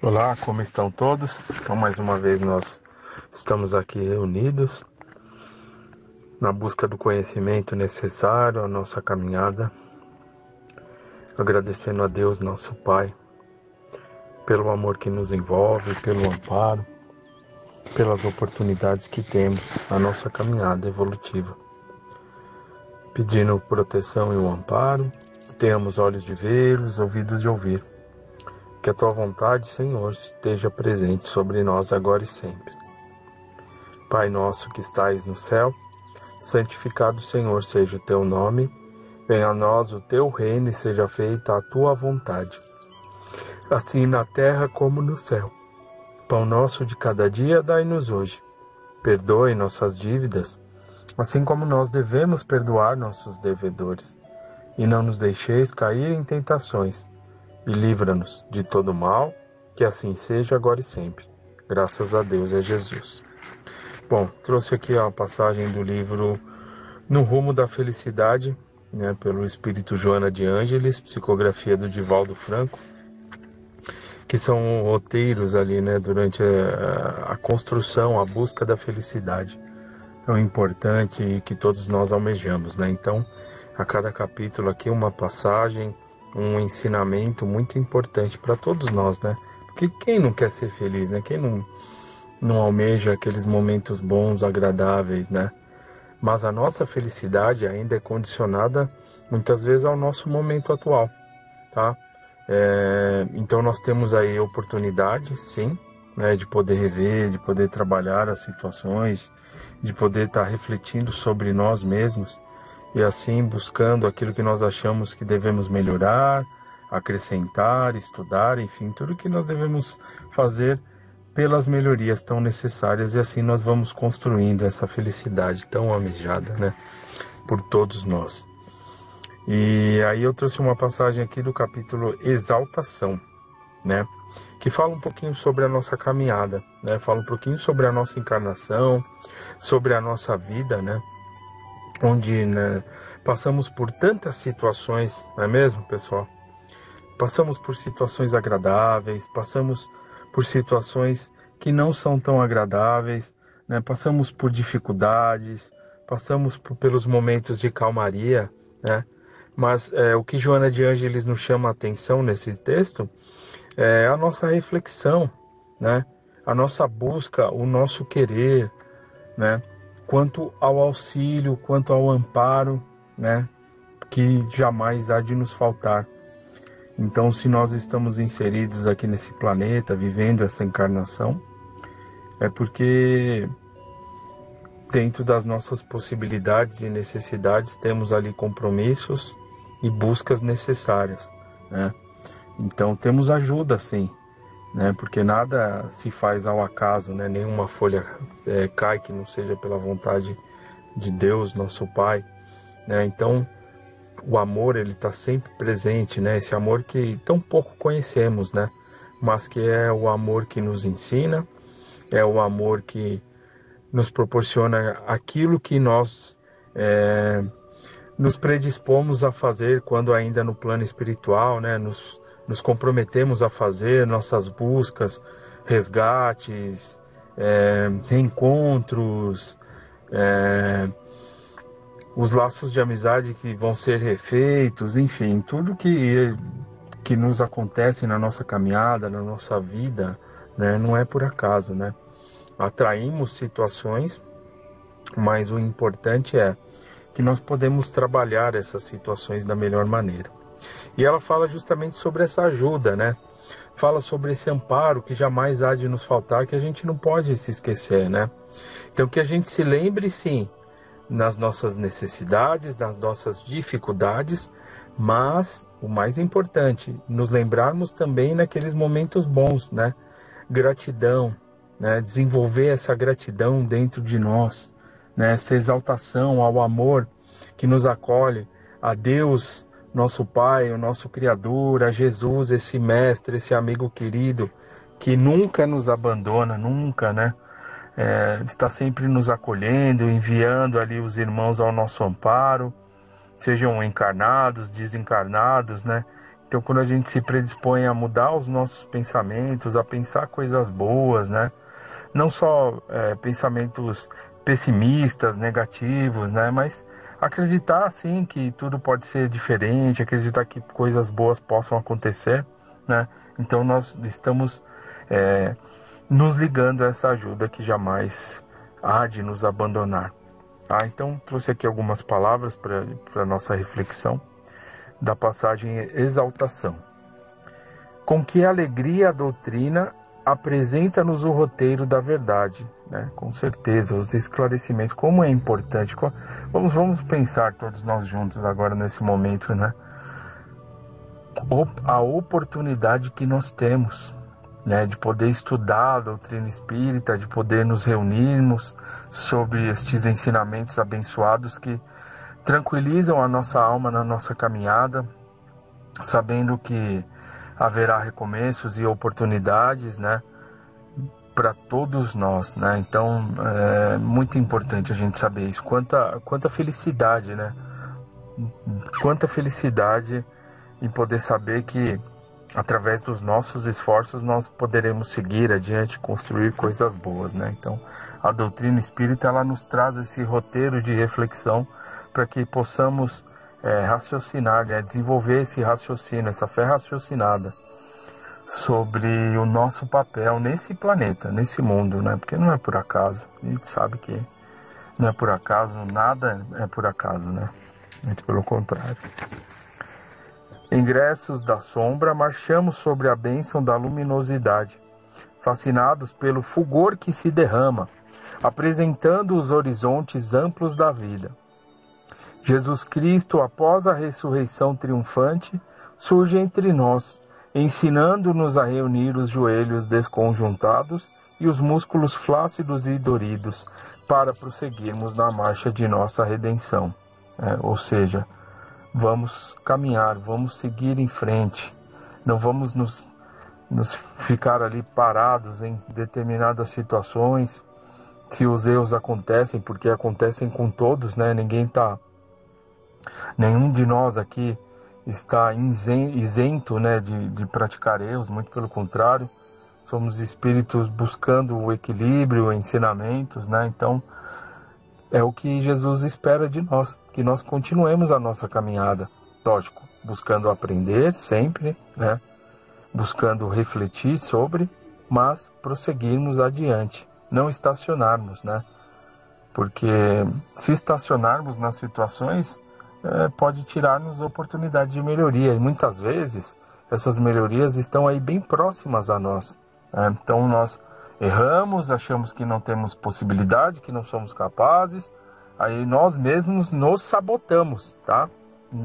Olá, como estão todos? Então, mais uma vez nós estamos aqui reunidos na busca do conhecimento necessário à nossa caminhada, agradecendo a Deus, nosso Pai, pelo amor que nos envolve, pelo amparo, pelas oportunidades que temos na nossa caminhada evolutiva, pedindo proteção e o amparo, que tenhamos olhos de ver, os ouvidos de ouvir, que a Tua vontade, Senhor, esteja presente sobre nós agora e sempre. Pai nosso que estais no céu, santificado, Senhor, seja o Teu nome, venha a nós o Teu reino e seja feita a Tua vontade, assim na terra como no céu. Pão nosso de cada dia dai-nos hoje. Perdoe nossas dívidas, assim como nós devemos perdoar nossos devedores. E não nos deixeis cair em tentações, e livra-nos de todo mal, que assim seja agora e sempre. Graças a Deus e a Jesus. Bom, trouxe aqui a passagem do livro No Rumo da Felicidade, pelo Espírito Joana de Ângeles, psicografia do Divaldo Franco, que são roteiros ali, durante a construção, a busca da felicidade. Tão importante e que todos nós almejamos, Então, a cada capítulo aqui uma passagem, um ensinamento muito importante para todos nós, Porque quem não quer ser feliz, Quem não almeja aqueles momentos bons, agradáveis, Mas a nossa felicidade ainda é condicionada muitas vezes ao nosso momento atual, tá? Então nós temos aí oportunidade, sim, de poder rever, de poder trabalhar as situações, de poder estar refletindo sobre nós mesmos e assim buscando aquilo que nós achamos que devemos melhorar, acrescentar, estudar, enfim, tudo que nós devemos fazer pelas melhorias tão necessárias, e assim nós vamos construindo essa felicidade tão almejada, por todos nós. E aí eu trouxe uma passagem aqui do capítulo Exaltação, que fala um pouquinho sobre a nossa caminhada, fala um pouquinho sobre a nossa encarnação, sobre a nossa vida, onde passamos por tantas situações, não é mesmo, pessoal? Passamos por situações agradáveis, passamos por situações que não são tão agradáveis, passamos por dificuldades, passamos pelos momentos de calmaria, Mas o que Joana de Ângeles nos chama a atenção nesse texto é a nossa reflexão, a nossa busca, o nosso querer, quanto ao auxílio, quanto ao amparo, que jamais há de nos faltar. Então, se nós estamos inseridos aqui nesse planeta, vivendo essa encarnação, é porque dentro das nossas possibilidades e necessidades temos ali compromissos e buscas necessárias, Então temos ajuda, sim, porque nada se faz ao acaso, Nenhuma folha cai que não seja pela vontade de Deus, nosso Pai, Então o amor, ele está sempre presente, Esse amor que tão pouco conhecemos, Mas que é o amor que nos ensina, é o amor que nos proporciona aquilo que nós nos predispomos a fazer quando ainda no plano espiritual, nos comprometemos a fazer nossas buscas, resgates, reencontros, os laços de amizade que vão ser refeitos, enfim, tudo que nos acontece na nossa caminhada, na nossa vida, não é por acaso, Atraímos situações, mas o importante é que nós podemos trabalhar essas situações da melhor maneira. E ela fala justamente sobre essa ajuda, Fala sobre esse amparo que jamais há de nos faltar, que a gente não pode se esquecer, Então que a gente se lembre, sim, nas nossas necessidades, nas nossas dificuldades, mas o mais importante, nos lembrarmos também naqueles momentos bons, Gratidão, desenvolver essa gratidão dentro de nós, essa exaltação ao amor que nos acolhe, a Deus, nosso Pai, o nosso Criador, a Jesus, esse mestre, esse amigo querido, que nunca nos abandona, nunca, está sempre nos acolhendo, enviando ali os irmãos ao nosso amparo, sejam encarnados, desencarnados, Então, quando a gente se predispõe a mudar os nossos pensamentos, a pensar coisas boas, né? Não só pensamentos pessimistas, negativos, né? Mas acreditar, sim, que tudo pode ser diferente, acreditar que coisas boas possam acontecer, né? Então, nós estamos nos ligando a essa ajuda que jamais há de nos abandonar. Então, trouxe aqui algumas palavras para a nossa reflexão da passagem Exaltação. Com que alegria a doutrina apresenta-nos o roteiro da verdade, né? Com certeza, os esclarecimentos, como é importante. Vamos pensar todos nós juntos agora nesse momento, né? A oportunidade que nós temos, né, de poder estudar a doutrina espírita, de poder nos reunirmos sobre estes ensinamentos abençoados que tranquilizam a nossa alma na nossa caminhada, sabendo que haverá recomeços e oportunidades, né, para todos nós, né? Então é muito importante a gente saber isso. Quanta felicidade, né? Quanta felicidade em poder saber que através dos nossos esforços nós poderemos seguir adiante, construir coisas boas, né? Então a doutrina espírita, ela nos traz esse roteiro de reflexão para que possamos raciocinar, né? Desenvolver esse raciocínio, essa fé raciocinada sobre o nosso papel nesse planeta, nesse mundo, né? Porque não é por acaso, a gente sabe que não é por acaso, nada é por acaso, né? Muito pelo contrário. Ingressos da sombra, marchamos sobre a bênção da luminosidade, fascinados pelo fulgor que se derrama, apresentando os horizontes amplos da vida. Jesus Cristo, após a ressurreição triunfante, surge entre nós, ensinando-nos a reunir os joelhos desconjuntados e os músculos flácidos e doridos para prosseguirmos na marcha de nossa redenção. Ou seja, vamos caminhar, vamos seguir em frente, não vamos nos ficar ali parados em determinadas situações. Se os erros acontecem, porque acontecem com todos, né? Nenhum de nós aqui está isento, né, de praticar erros, muito pelo contrário, somos espíritos buscando o equilíbrio, ensinamentos, né? Então é o que Jesus espera de nós, que nós continuemos a nossa caminhada, lógico, buscando aprender sempre, né? Buscando refletir sobre, mas prosseguirmos adiante, não estacionarmos, né? Porque se estacionarmos nas situações, pode tirar-nos oportunidade de melhoria, e muitas vezes essas melhorias estão aí bem próximas a nós, né? Então nós erramos, achamos que não temos possibilidade, que não somos capazes, aí nós mesmos nos sabotamos, tá?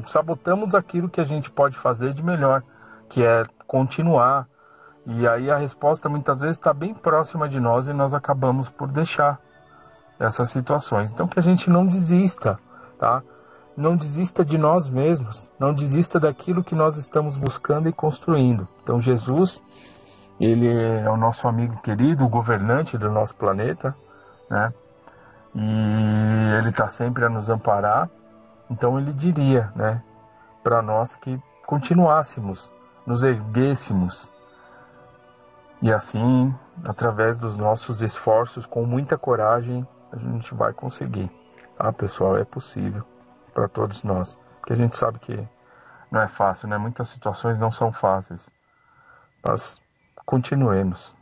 Sabotamos aquilo que a gente pode fazer de melhor, que é continuar, e aí a resposta muitas vezes está bem próxima de nós e nós acabamos por deixar essas situações. Então que a gente não desista, tá? Não desista de nós mesmos, não desista daquilo que nós estamos buscando e construindo. Então Jesus, ele é o nosso amigo querido, o governante do nosso planeta, né? E ele está sempre a nos amparar. Então ele diria, né, para nós que continuássemos, nos erguêssemos. E assim, através dos nossos esforços, com muita coragem, a gente vai conseguir. Tá, pessoal? É possível para todos nós. Porque a gente sabe que não é fácil, né? Muitas situações não são fáceis. Mas continuemos,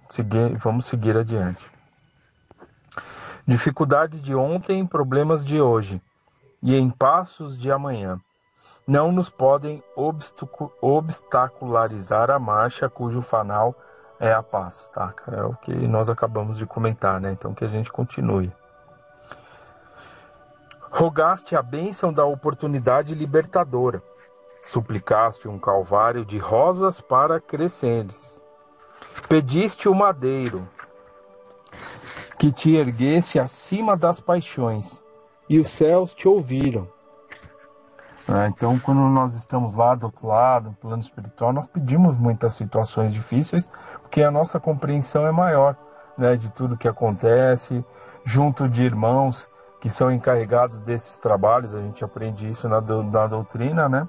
vamos seguir adiante. Dificuldades de ontem, problemas de hoje e em passos de amanhã não nos podem obstacularizar a marcha cujo final é a paz, tá? É o que nós acabamos de comentar, né? Então que a gente continue. Rogaste a bênção da oportunidade libertadora, suplicaste um calvário de rosas para cresceres. Pediste o madeiro que te erguesse acima das paixões, e os céus te ouviram. Então, quando nós estamos lá do outro lado, no plano espiritual, nós pedimos muitas situações difíceis, porque a nossa compreensão é maior, né, de tudo que acontece, junto de irmãos que são encarregados desses trabalhos. A gente aprende isso na doutrina, né?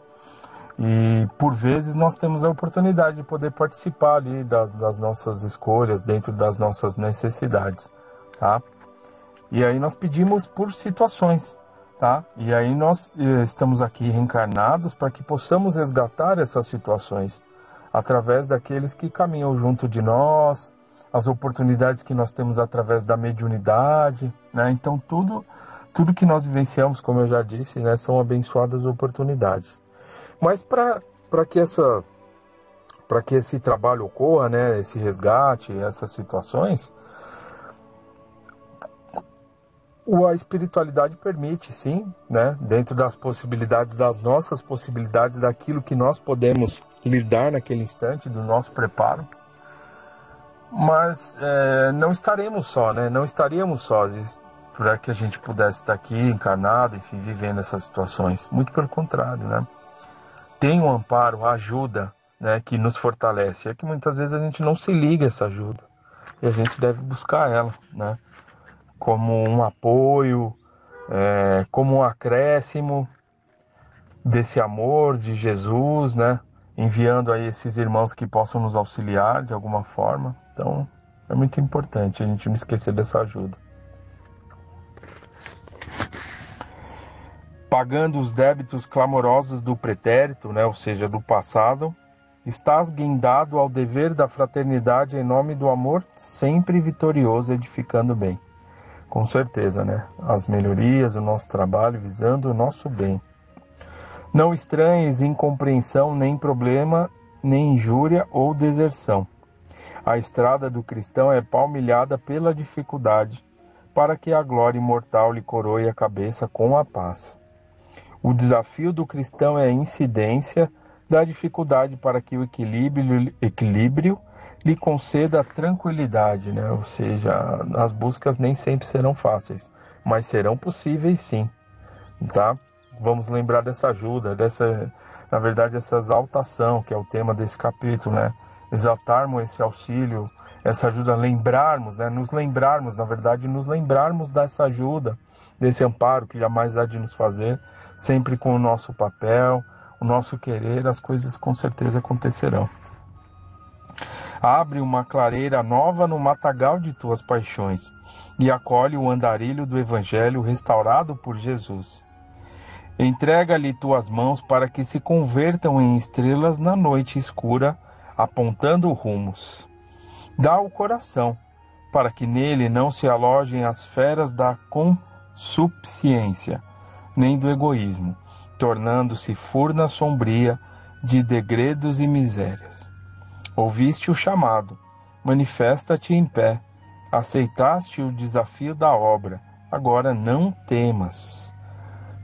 E por vezes nós temos a oportunidade de poder participar ali das nossas escolhas, dentro das nossas necessidades, tá? E aí nós pedimos por situações, tá? E aí nós estamos aqui reencarnados para que possamos resgatar essas situações através daqueles que caminham junto de nós, as oportunidades que nós temos através da mediunidade, né? Então tudo que nós vivenciamos, como eu já disse, né, são abençoadas oportunidades. Mas para que esse trabalho ocorra, né, esse resgate, essas situações, a espiritualidade permite, sim, né, dentro das possibilidades, das nossas possibilidades, daquilo que nós podemos lidar naquele instante, do nosso preparo. Mas não estaremos só, né, não estaríamos sós para que a gente pudesse estar aqui encarnado, enfim, vivendo essas situações. Muito pelo contrário, né. Tem um amparo, a ajuda, né, que nos fortalece. É que muitas vezes a gente não se liga a essa ajuda e a gente deve buscar ela, né, como um apoio, como um acréscimo desse amor de Jesus, né, enviando aí esses irmãos que possam nos auxiliar de alguma forma. Então é muito importante a gente não esquecer dessa ajuda. Pagando os débitos clamorosos do pretérito, né, ou seja, do passado, estás guindado ao dever da fraternidade em nome do amor, sempre vitorioso, edificando bem. Com certeza, né? As melhorias, o nosso trabalho, visando o nosso bem. Não estranhes incompreensão, nem problema, nem injúria ou deserção. A estrada do cristão é palmilhada pela dificuldade, para que a glória imortal lhe coroe a cabeça com a paz. O desafio do cristão é a incidência da dificuldade para que o equilíbrio lhe conceda a tranquilidade, né? Ou seja, as buscas nem sempre serão fáceis, mas serão possíveis sim, tá? Vamos lembrar dessa ajuda, na verdade, essa exaltação, que é o tema desse capítulo, né? Exaltarmos esse auxílio, essa ajuda, lembrarmos, né? Nos lembrarmos dessa ajuda, desse amparo que jamais há de nos fazer, sempre com o nosso papel, o nosso querer, as coisas com certeza acontecerão. Abre uma clareira nova no matagal de tuas paixões e acolhe o andarilho do Evangelho restaurado por Jesus. Entrega-lhe tuas mãos para que se convertam em estrelas na noite escura, apontando rumos. Dá o coração, para que nele não se alojem as feras da consubciência, nem do egoísmo, tornando-se furna sombria de degredos e misérias. Ouviste o chamado, manifesta-te em pé, aceitaste o desafio da obra, agora não temas.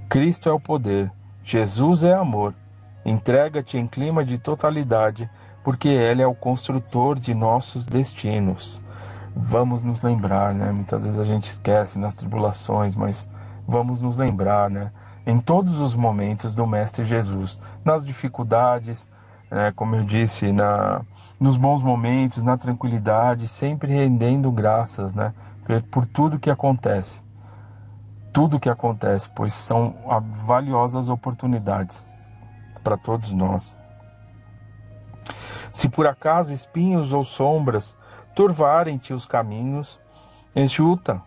Cristo é o poder, Jesus é amor, entrega-te em clima de totalidade, porque Ele é o construtor de nossos destinos. Vamos nos lembrar, né? Muitas vezes a gente esquece nas tribulações, mas vamos nos lembrar, né? Em todos os momentos do Mestre Jesus, nas dificuldades, como eu disse, nos bons momentos, na tranquilidade, sempre rendendo graças, né? Por tudo que acontece. Tudo que acontece, pois são valiosas oportunidades para todos nós. Se por acaso espinhos ou sombras turvarem-te os caminhos, exulta,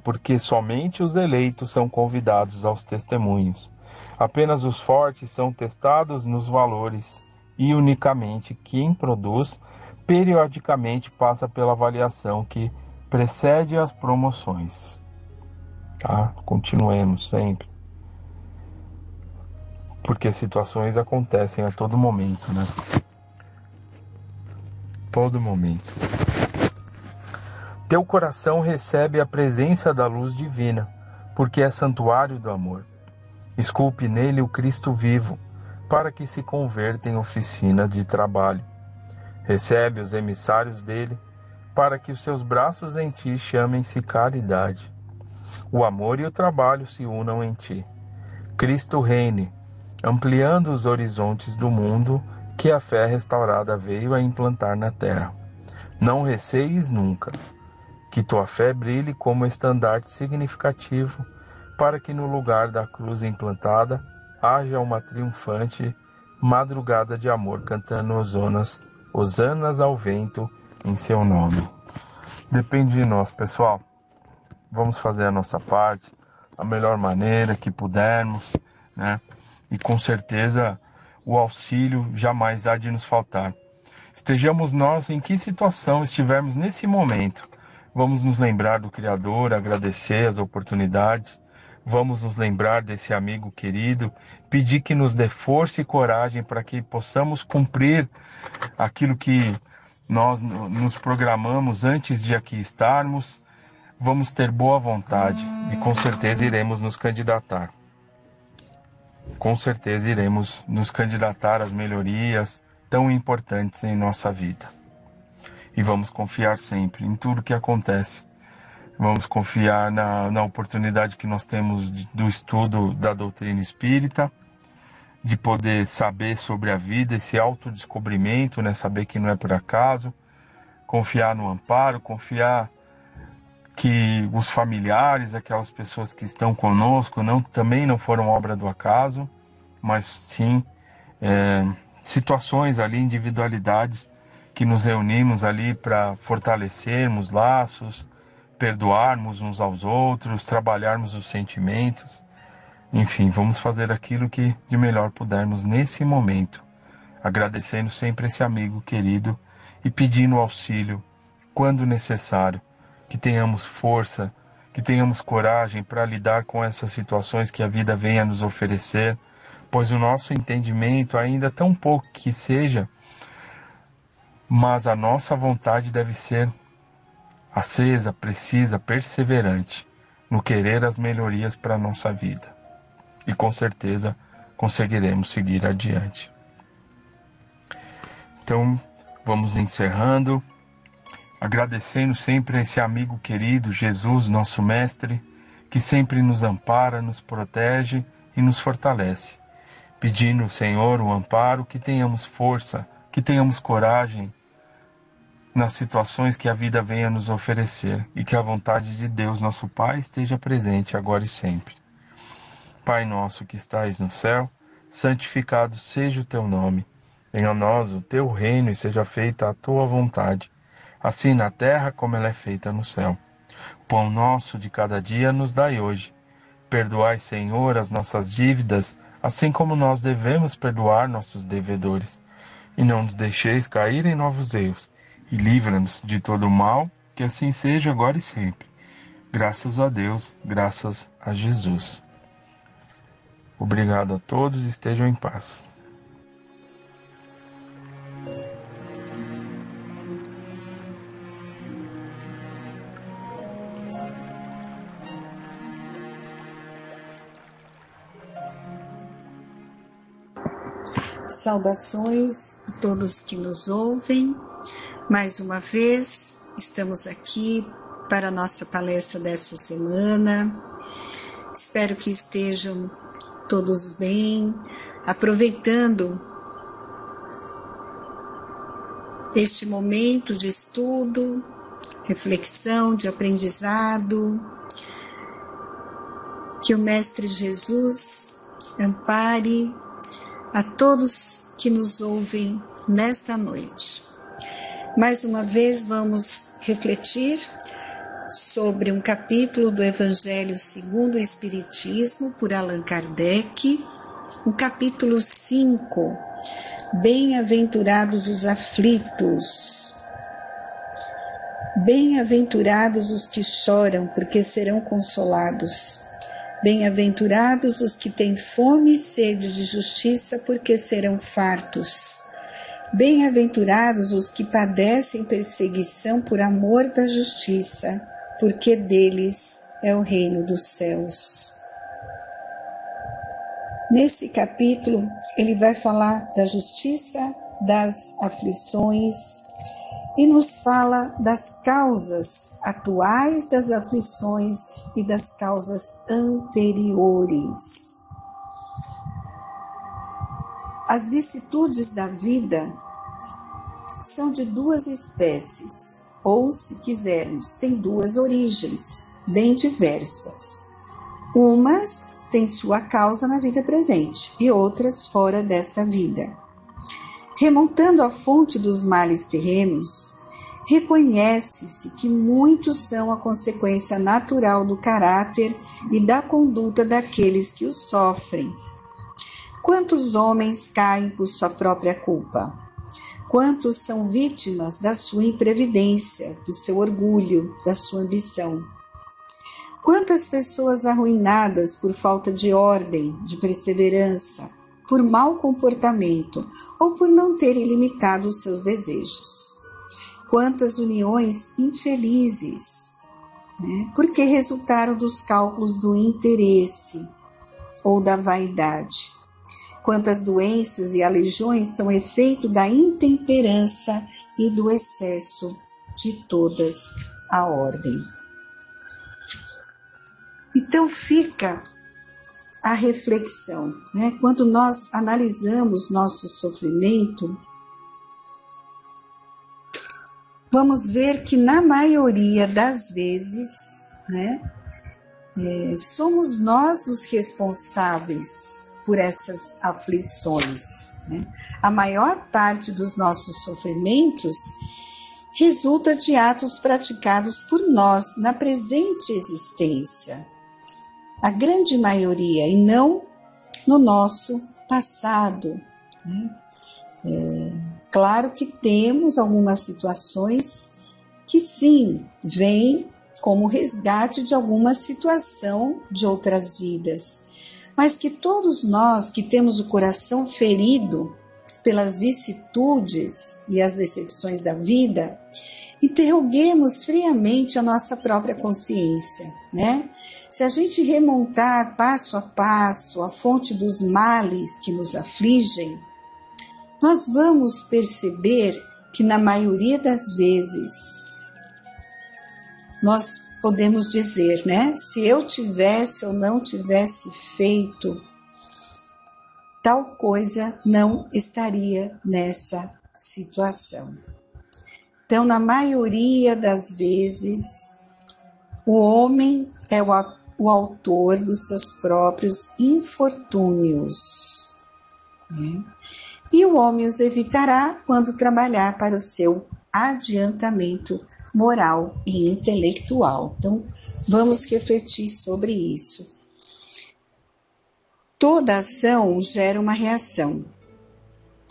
porque somente os eleitos são convidados aos testemunhos. Apenas os fortes são testados nos valores e unicamente quem produz periodicamente passa pela avaliação que precede as promoções. Tá? Continuemos sempre. Porque situações acontecem a todo momento, né? Todo momento. Teu coração recebe a presença da luz divina, porque é santuário do amor. Esculpe nele o Cristo vivo, para que se converta em oficina de trabalho. Recebe os emissários dele, para que os seus braços em ti chamem-se caridade. O amor e o trabalho se unam em ti. Cristo reine, ampliando os horizontes do mundo que a fé restaurada veio a implantar na terra. Não receies nunca que tua fé brilhe como estandarte significativo, para que no lugar da cruz implantada haja uma triunfante madrugada de amor, cantando hosanas ao vento em seu nome. Depende de nós, pessoal. Vamos fazer a nossa parte da melhor maneira que pudermos, né? E com certeza o auxílio jamais há de nos faltar. Estejamos nós em que situação estivermos nesse momento, vamos nos lembrar do Criador, agradecer as oportunidades, vamos nos lembrar desse amigo querido, pedir que nos dê força e coragem para que possamos cumprir aquilo que nós nos programamos antes de aqui estarmos. Vamos ter boa vontade e com certeza iremos nos candidatar. Com certeza iremos nos candidatar às melhorias tão importantes em nossa vida. E vamos confiar sempre em tudo que acontece. Vamos confiar na oportunidade que nós temos do estudo da doutrina espírita, de poder saber sobre a vida, esse autodescobrimento, né? Saber que não é por acaso. Confiar no amparo, confiar que os familiares, aquelas pessoas que estão conosco, também não foram obra do acaso, mas sim situações ali, individualidades que nos reunimos ali para fortalecermos laços, perdoarmos uns aos outros, trabalharmos os sentimentos. Enfim, vamos fazer aquilo que de melhor pudermos nesse momento, agradecendo sempre esse amigo querido e pedindo auxílio quando necessário, que tenhamos força, que tenhamos coragem para lidar com essas situações que a vida vem a nos oferecer, pois o nosso entendimento, ainda tão pouco que seja, mas a nossa vontade deve ser acesa, precisa, perseverante no querer as melhorias para a nossa vida. E com certeza conseguiremos seguir adiante. Então, vamos encerrando, agradecendo sempre a esse amigo querido, Jesus, nosso Mestre, que sempre nos ampara, nos protege e nos fortalece. Pedindo ao Senhor o amparo, que tenhamos força, que tenhamos coragem nas situações que a vida venha nos oferecer e que a vontade de Deus, nosso Pai, esteja presente agora e sempre. Pai nosso que estais no céu, santificado seja o teu nome. Venha a nós o teu reino e seja feita a tua vontade, assim na terra como ela é feita no céu. O pão nosso de cada dia nos dai hoje. Perdoai, Senhor, as nossas dívidas, assim como nós devemos perdoar nossos devedores. E não nos deixeis cair em novos erros, e livra-nos de todo o mal, que assim seja agora e sempre. Graças a Deus, graças a Jesus. Obrigado a todos, estejam em paz. Saudações a todos que nos ouvem. Mais uma vez, estamos aqui para a nossa palestra dessa semana. Espero que estejam todos bem, aproveitando este momento de estudo, reflexão, de aprendizado. Que o Mestre Jesus ampare a todos que nos ouvem nesta noite. Mais uma vez vamos refletir sobre um capítulo do Evangelho segundo o Espiritismo, por Allan Kardec, o capítulo 5, Bem-aventurados os aflitos. Bem-aventurados os que choram, porque serão consolados. Bem-aventurados os que têm fome e sede de justiça, porque serão fartos. Bem-aventurados os que padecem perseguição por amor da justiça, porque deles é o reino dos céus. Nesse capítulo, ele vai falar da justiça, das aflições e nos fala das causas atuais das aflições e das causas anteriores. As vicissitudes da vida são de duas espécies, ou, se quisermos, têm duas origens bem diversas. Umas têm sua causa na vida presente e outras fora desta vida. Remontando à fonte dos males terrenos, reconhece-se que muitos são a consequência natural do caráter e da conduta daqueles que os sofrem. Quantos homens caem por sua própria culpa? Quantos são vítimas da sua imprevidência, do seu orgulho, da sua ambição? Quantas pessoas arruinadas por falta de ordem, de perseverança, por mau comportamento ou por não terem limitado os seus desejos? Quantas uniões infelizes, porque resultaram dos cálculos do interesse ou da vaidade? Quantas doenças e aleijões são efeito da intemperança e do excesso de todas a ordem? Então fica a reflexão, Quando nós analisamos nosso sofrimento, vamos ver que na maioria das vezes, somos nós os responsáveis por essas aflições. A maior parte dos nossos sofrimentos resulta de atos praticados por nós na presente existência. A grande maioria, e não no nosso passado. Claro que temos algumas situações que sim, vêm como resgate de alguma situação de outras vidas, mas que todos nós que temos o coração ferido pelas vicissitudes e as decepções da vida, interroguemos friamente a nossa própria consciência, Se a gente remontar passo a passo a fonte dos males que nos afligem, nós vamos perceber que na maioria das vezes nós podemos dizer, se eu tivesse ou não tivesse feito tal coisa, não estaria nessa situação. Então, na maioria das vezes, o homem é o autor dos seus próprios infortúnios, E o homem os evitará quando trabalhar para o seu adiantamento moral e intelectual. Então, vamos refletir sobre isso. Toda ação gera uma reação.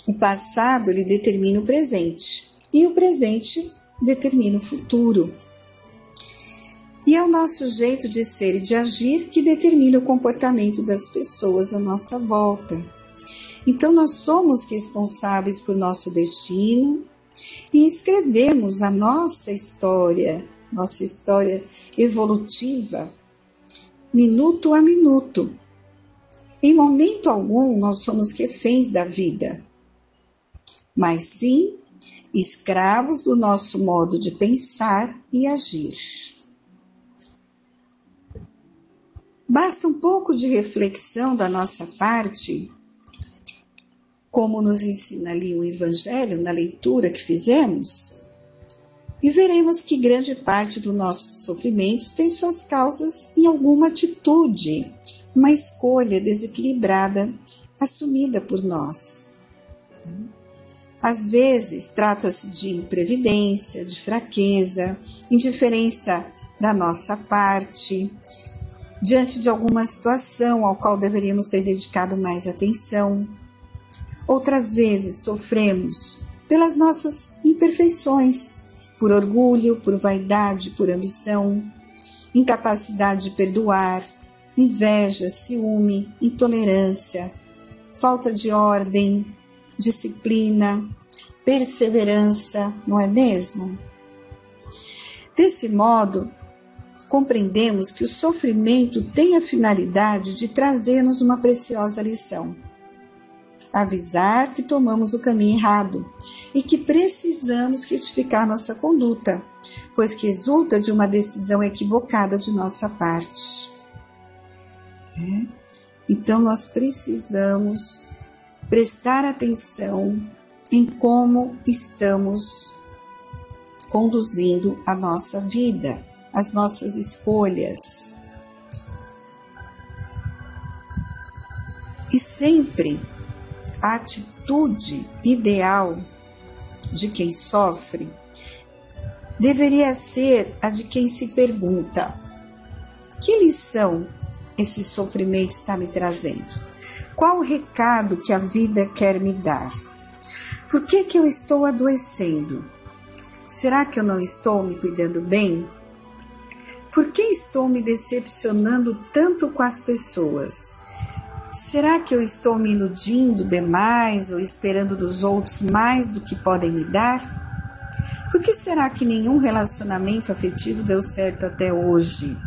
O passado, ele determina o presente, e o presente determina o futuro. E é o nosso jeito de ser e de agir que determina o comportamento das pessoas à nossa volta. Então, nós somos responsáveis por nosso destino e escrevemos a nossa história evolutiva, minuto a minuto. Em momento algum, nós somos reféns da vida, mas sim escravos do nosso modo de pensar e agir. Basta um pouco de reflexão da nossa parte, como nos ensina ali o Evangelho, na leitura que fizemos, e veremos que grande parte dos nossos sofrimentos tem suas causas em alguma atitude, uma escolha desequilibrada assumida por nós. Às vezes, trata-se de imprevidência, de fraqueza, indiferença da nossa parte, diante de alguma situação ao qual deveríamos ter dedicado mais atenção. Outras vezes sofremos pelas nossas imperfeições, por orgulho, por vaidade, por ambição, incapacidade de perdoar, inveja, ciúme, intolerância, falta de ordem, disciplina, perseverança, não é mesmo? Desse modo, compreendemos que o sofrimento tem a finalidade de trazer-nos uma preciosa lição. Avisar que tomamos o caminho errado e que precisamos retificar nossa conduta, pois que resulta de uma decisão equivocada de nossa parte. Então, nós precisamos prestar atenção em como estamos conduzindo a nossa vida, as nossas escolhas. sempre a atitude ideal de quem sofre deveria ser a de quem se pergunta: que lição esse sofrimento está me trazendo? Qual o recado que a vida quer me dar? Por que eu estou adoecendo? Será que eu não estou me cuidando bem? Por que estou me decepcionando tanto com as pessoas? Será que eu estou me iludindo demais ou esperando dos outros mais do que podem me dar? Por que será que nenhum relacionamento afetivo deu certo até hoje?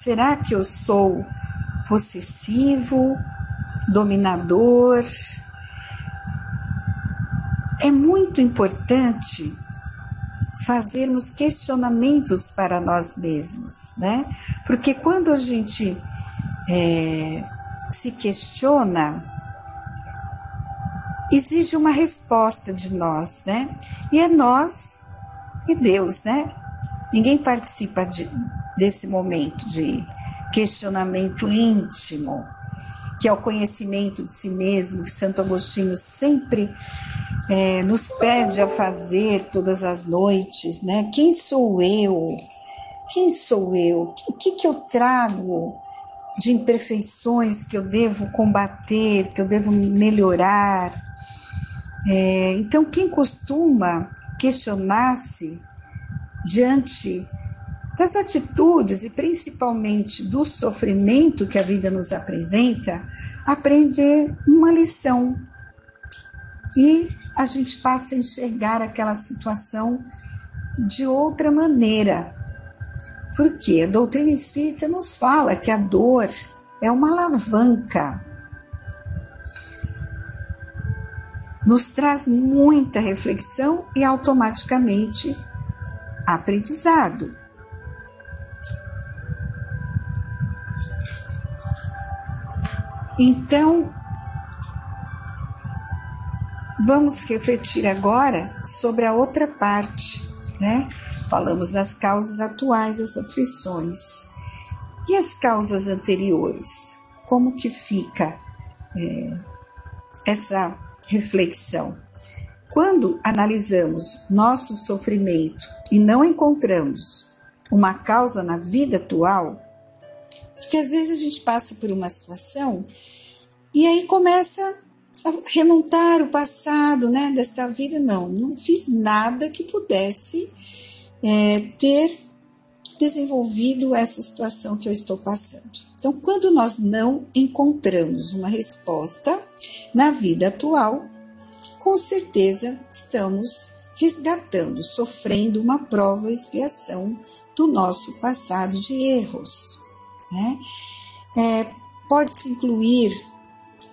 Será que eu sou possessivo, dominador? É muito importante fazermos questionamentos para nós mesmos, né? Porque quando a gente se questiona, exige uma resposta de nós, né? E é nós e Deus, né? Ninguém participa desse momento de questionamento íntimo, que é o conhecimento de si mesmo, que Santo Agostinho sempre nos pede a fazer todas as noites, né? Quem sou eu? Quem sou eu? O que eu trago de imperfeições que eu devo combater, que eu devo melhorar? Então, quem costuma questionar-se diante das atitudes e principalmente do sofrimento que a vida nos apresenta, aprende uma lição e a gente passa a enxergar aquela situação de outra maneira. Porque a doutrina espírita nos fala que a dor é uma alavanca, nos traz muita reflexão e automaticamente aprendizado. Então, vamos refletir agora sobre a outra parte, né? Falamos das causas atuais das aflições. E as causas anteriores? Como que fica essa reflexão? Quando analisamos nosso sofrimento e não encontramos uma causa na vida atual, porque às vezes a gente passa por uma situação e aí começa a remontar o passado, né, desta vida. Não fiz nada que pudesse ter desenvolvido essa situação que eu estou passando. Então, quando nós não encontramos uma resposta na vida atual, com certeza estamos resgatando, sofrendo uma prova e expiação do nosso passado de erros, né? Pode-se incluir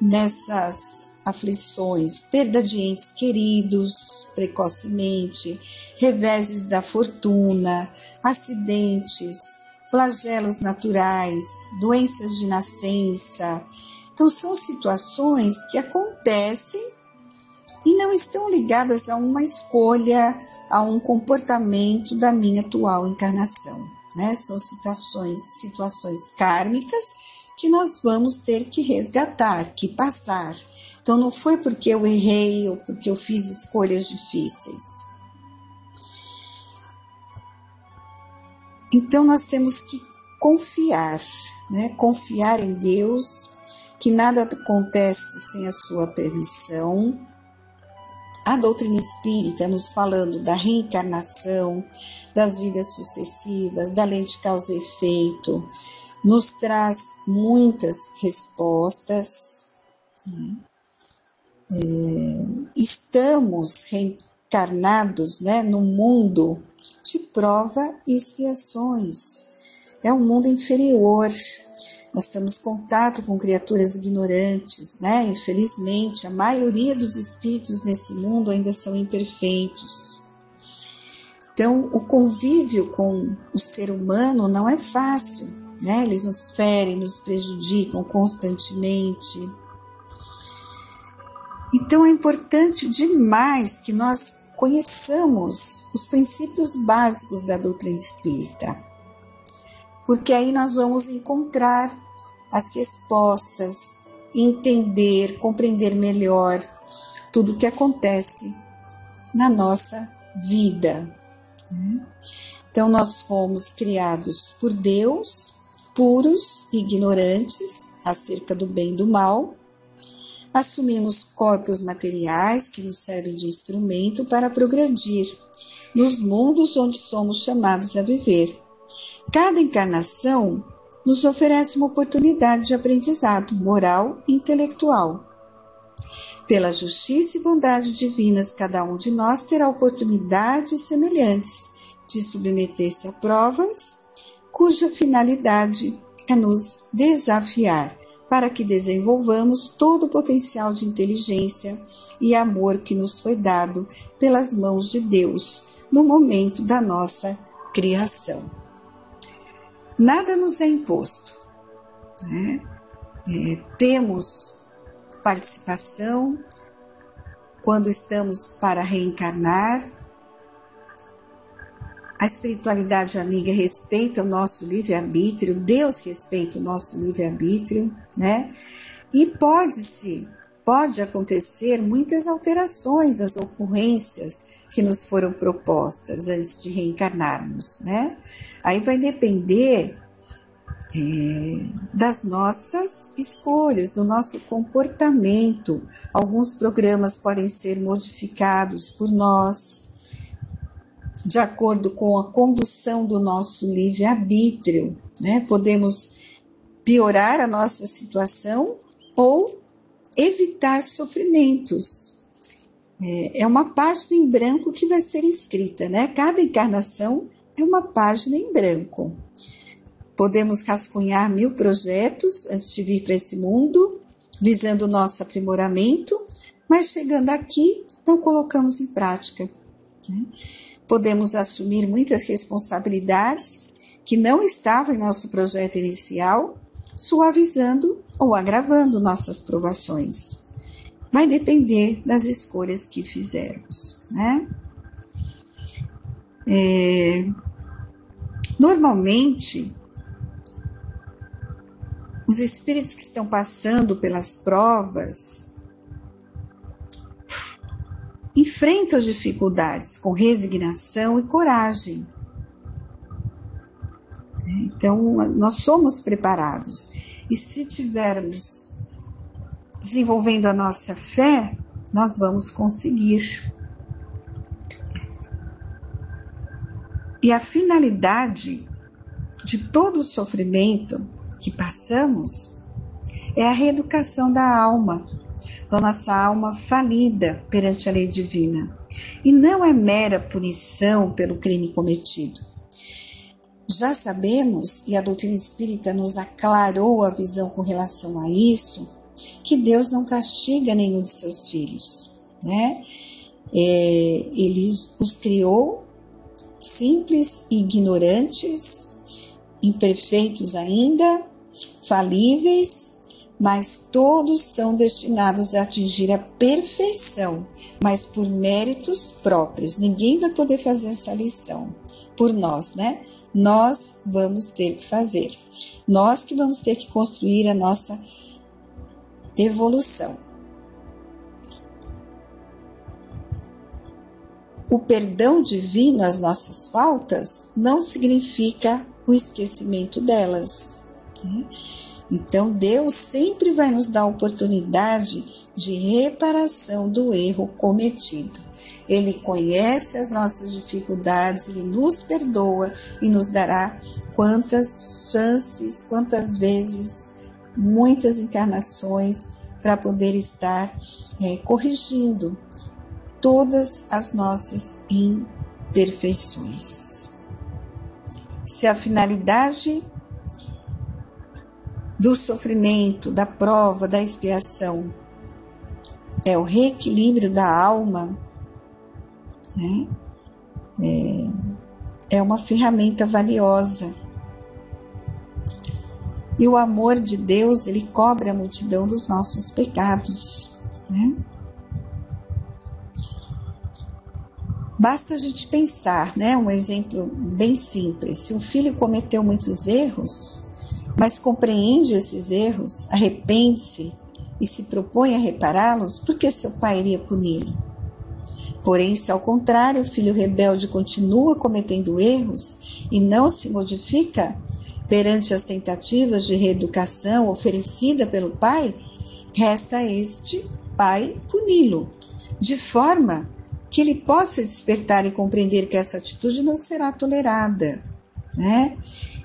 nessas aflições perda de entes queridos precocemente, reveses da fortuna, acidentes, flagelos naturais, doenças de nascença. Então, são situações que acontecem e não estão ligadas a uma escolha, a um comportamento da minha atual encarnação, né? São situações kármicas que nós vamos ter que resgatar, que passar. Então, não foi porque eu errei ou porque eu fiz escolhas difíceis. Então, nós temos que confiar, né? Confiar em Deus, que nada acontece sem a sua permissão. A doutrina espírita, nos falando da reencarnação, das vidas sucessivas, da lei de causa e efeito, nos traz muitas respostas. Estamos reencarnados, né, no mundo de prova e expiações. É um mundo inferior. Nós temos contato com criaturas ignorantes, né? Infelizmente, a maioria dos espíritos nesse mundo ainda são imperfeitos. Então, o convívio com o ser humano não é fácil, né? Eles nos ferem, nos prejudicam constantemente. Então, é importante demais que nós conheçamos os princípios básicos da doutrina espírita, porque aí nós vamos encontrar as respostas entender, compreender melhor tudo o que acontece na nossa vida. Então, nós fomos criados por Deus, puros e ignorantes acerca do bem e do mal. Assumimos corpos materiais que nos servem de instrumento para progredir nos mundos onde somos chamados a viver. Cada encarnação nos oferece uma oportunidade de aprendizado moral e intelectual. Pela justiça e bondade divinas, cada um de nós terá oportunidades semelhantes de submeter-se a provas, cuja finalidade é nos desafiar, para que desenvolvamos todo o potencial de inteligência e amor que nos foi dado pelas mãos de Deus no momento da nossa criação. Nada nos é imposto, né? Temos participação quando estamos para reencarnar. A espiritualidade amiga respeita o nosso livre-arbítrio, Deus respeita o nosso livre-arbítrio, né? E pode acontecer muitas alterações às ocorrências que nos foram propostas antes de reencarnarmos, né? Aí vai depender das nossas escolhas, do nosso comportamento. Alguns programas podem ser modificados por nós, de acordo com a condução do nosso livre-arbítrio, né? Podemos piorar a nossa situação ou evitar sofrimentos. É uma página em branco que vai ser escrita, né? Cada encarnação é uma página em branco. Podemos rascunhar 1000 projetos antes de vir para esse mundo, visando o nosso aprimoramento, mas chegando aqui, não colocamos em prática, né? Podemos assumir muitas responsabilidades que não estavam em nosso projeto inicial, suavizando ou agravando nossas provações. Vai depender das escolhas que fizermos, né? Normalmente, os espíritos que estão passando pelas provas enfrentam as dificuldades com resignação e coragem. Então, nós somos preparados. E se tivermos desenvolvendo a nossa fé, nós vamos conseguir. E a finalidade de todo o sofrimento que passamos é a reeducação da alma, da nossa alma falida perante a lei divina. E não é mera punição pelo crime cometido. Já sabemos, e a doutrina espírita nos aclarou a visão com relação a isso, que Deus não castiga nenhum de seus filhos, né? Ele os criou simples e ignorantes, imperfeitos ainda, falíveis, mas todos são destinados a atingir a perfeição, mas por méritos próprios. Ninguém vai poder fazer essa lição por nós, né? Nós vamos ter que fazer. Nós que vamos ter que construir a nossa evolução. O perdão divino às nossas faltas não significa o esquecimento delas, né? Então, Deus sempre vai nos dar a oportunidade de reparação do erro cometido. Ele conhece as nossas dificuldades, Ele nos perdoa e nos dará quantas chances, quantas vezes, muitas encarnações para poder estar corrigindo todas as nossas imperfeições. Se a finalidade do sofrimento, da prova, da expiação é o reequilíbrio da alma, né? É uma ferramenta valiosa. E o amor de Deus, ele cobre a multidão dos nossos pecados, né? Basta a gente pensar, né? Um exemplo bem simples. Se um filho cometeu muitos erros, mas compreende esses erros, arrepende-se e se propõe a repará-los, por que seu pai iria puni-lo? Porém, se ao contrário o filho rebelde continua cometendo erros e não se modifica perante as tentativas de reeducação oferecida pelo pai, resta a este pai puni-lo, de forma que ele possa despertar e compreender que essa atitude não será tolerada, né?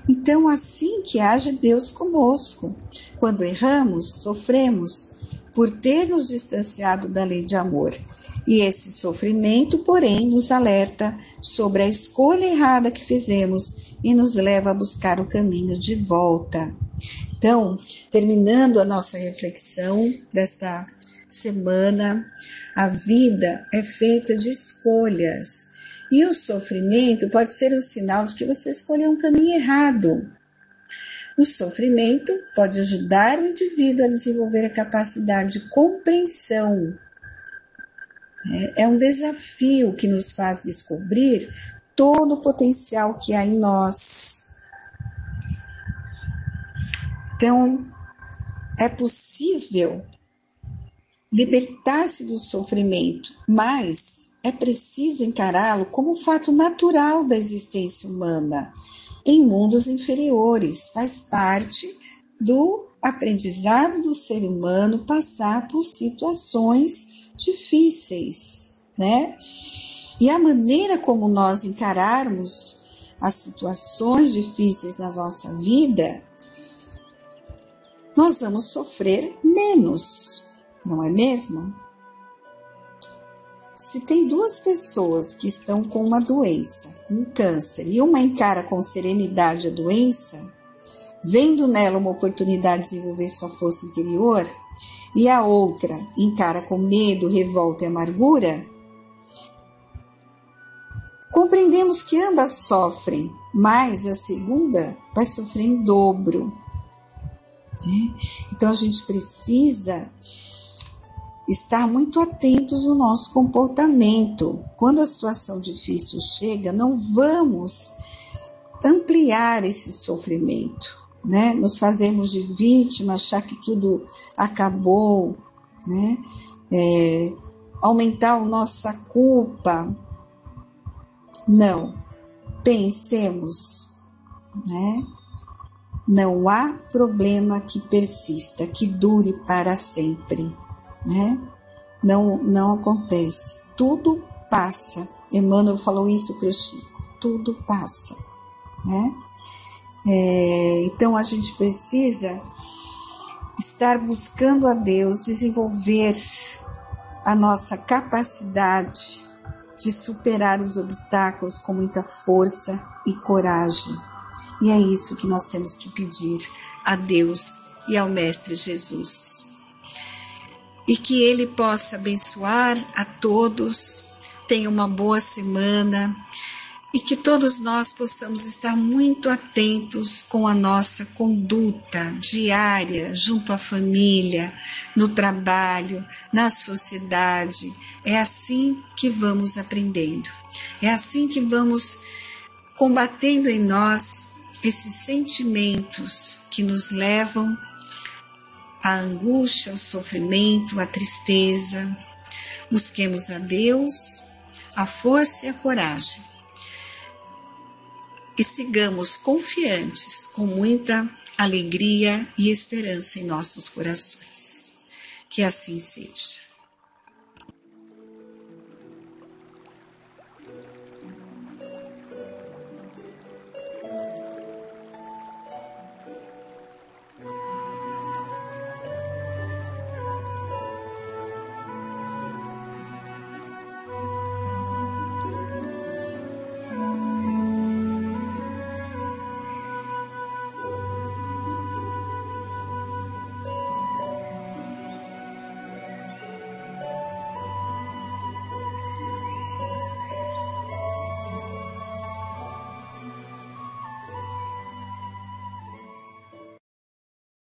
Então, assim que age Deus conosco. Quando erramos, sofremos por ter nos distanciado da lei de amor. E esse sofrimento, porém, nos alerta sobre a escolha errada que fizemos e nos leva a buscar o caminho de volta. Então, terminando a nossa reflexão desta semana, a vida é feita de escolhas. E o sofrimento pode ser o sinal de que você escolheu um caminho errado. O sofrimento pode ajudar o indivíduo a desenvolver a capacidade de compreensão. É um desafio que nos faz descobrir todo o potencial que há em nós. Então, é possível libertar-se do sofrimento, mas é preciso encará-lo como um fato natural da existência humana, em mundos inferiores. Faz parte do aprendizado do ser humano passar por situações difíceis, né? E a maneira como nós encararmos as situações difíceis na nossa vida, nós vamos sofrer menos, não é mesmo? Se tem duas pessoas que estão com uma doença, um câncer, e uma encara com serenidade a doença, vendo nela uma oportunidade de desenvolver sua força interior, e a outra encara com medo, revolta e amargura, compreendemos que ambas sofrem, mas a segunda vai sofrer em dobro. Então a gente precisa estar muito atentos no nosso comportamento. Quando a situação difícil chega, não vamos ampliar esse sofrimento, né? Nos fazemos de vítima, achar que tudo acabou, né? Aumentar a nossa culpa. Não, pensemos, né? Não há problema que persista, que dure para sempre, né? Não acontece. Tudo passa. Emmanuel falou isso para o Chico. Tudo passa, né? Então a gente precisa estar buscando a Deus, desenvolver a nossa capacidade de superar os obstáculos com muita força e coragem. E é isso que nós temos que pedir a Deus e ao Mestre Jesus. E que Ele possa abençoar a todos, tenha uma boa semana e que todos nós possamos estar muito atentos com a nossa conduta diária, junto à família, no trabalho, na sociedade. É assim que vamos aprendendo, é assim que vamos combatendo em nós esses sentimentos que nos levam à angústia, ao sofrimento, à tristeza. Busquemos a Deus, a força e a coragem. E sigamos confiantes, com muita alegria e esperança em nossos corações. Que assim seja.